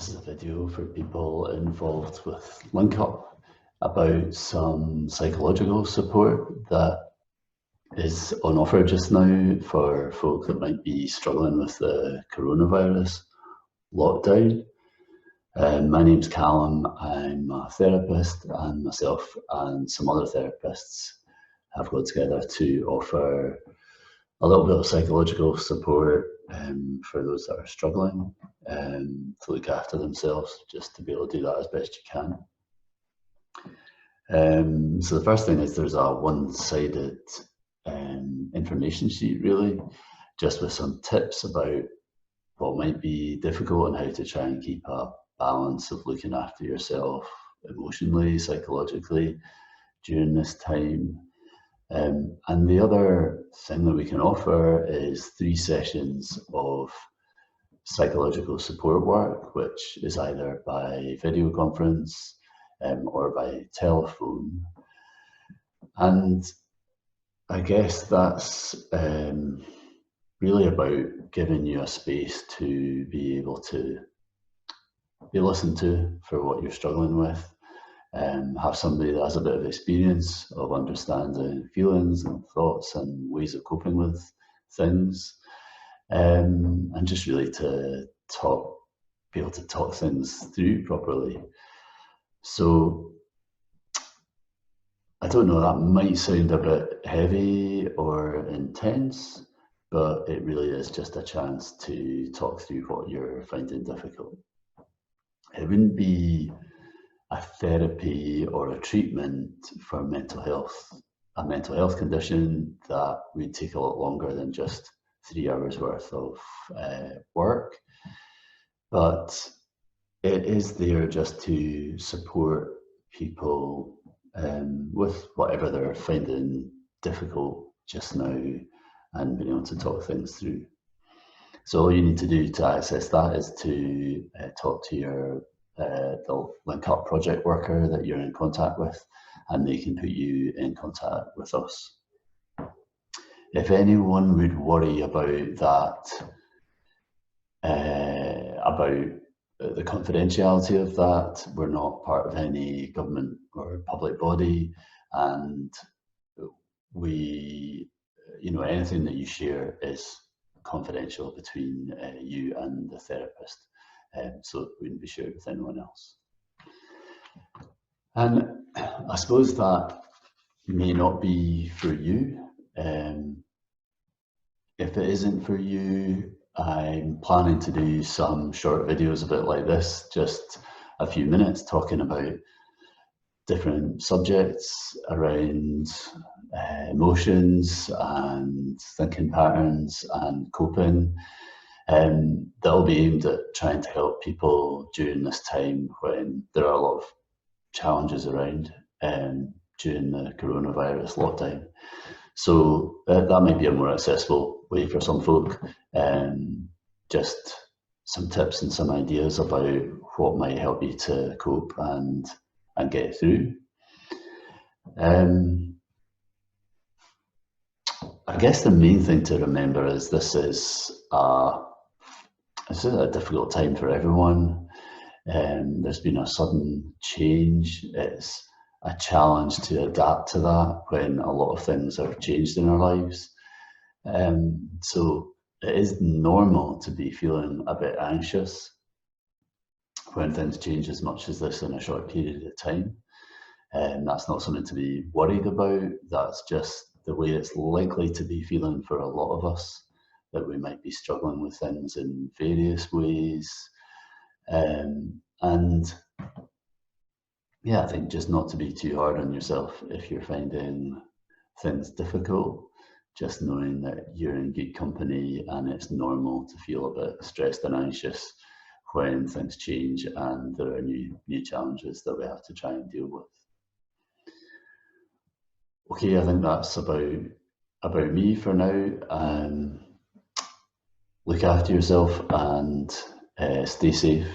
This is a video for people involved with LinkUp about some psychological support that is on offer just now for folk that might be struggling with the coronavirus lockdown. My name's Callum, I'm a therapist, and myself and some other therapists have got together to offer a little bit of psychological support for those that are struggling to look after themselves, just to be able to do that as best you can. So the first thing is there's a one-sided information sheet, really, just with some tips about what might be difficult and how to try and keep a balance of looking after yourself emotionally, psychologically during this time. And the other thing that we can offer is 3 sessions of psychological support work, which is either by video conference or by telephone. And I guess that's really about giving you a space to be able to be listened to for what you're struggling with. Have somebody that has a bit of experience of understanding feelings and thoughts and ways of coping with things, and just really to be able to talk things through properly. So I don't know, that might sound a bit heavy or intense, but it really is just a chance to talk through what you're finding difficult. It wouldn't be a therapy or a treatment for a mental health condition that would take a lot longer than just 3 hours worth of work, but it is there just to support people with whatever they're finding difficult just now and being able to talk things through. So all you need to do to access that is to talk to the LinkUp project worker that you're in contact with, and they can put you in contact with us. If anyone would worry about that, about the confidentiality of that, we're not part of any government or public body, and anything that you share is confidential between you and the therapist. So it wouldn't be shared with anyone else. And I suppose that may not be for you. If it isn't for you, I'm planning to do some short videos a bit like this, just a few minutes talking about different subjects around emotions and thinking patterns and coping. That'll be aimed at trying to help people during this time when there are a lot of challenges around during the coronavirus lockdown. So that might be a more accessible way for some folk. Just some tips and some ideas about what might help you to cope and get through. I guess the main thing to remember is this is a difficult time for everyone. There's been a sudden change. It's a challenge to adapt to that when a lot of things have changed in our lives. So it is normal to be feeling a bit anxious when things change as much as this in a short period of time. That's not something to be worried about. That's just the way it's likely to be feeling for a lot of us, that we might be struggling with things in various ways. And yeah, I think just not to be too hard on yourself if you're finding things difficult, just knowing that you're in good company and it's normal to feel a bit stressed and anxious when things change and there are new challenges that we have to try and deal with. Okay, I think that's about me for now. Look after yourself and stay safe.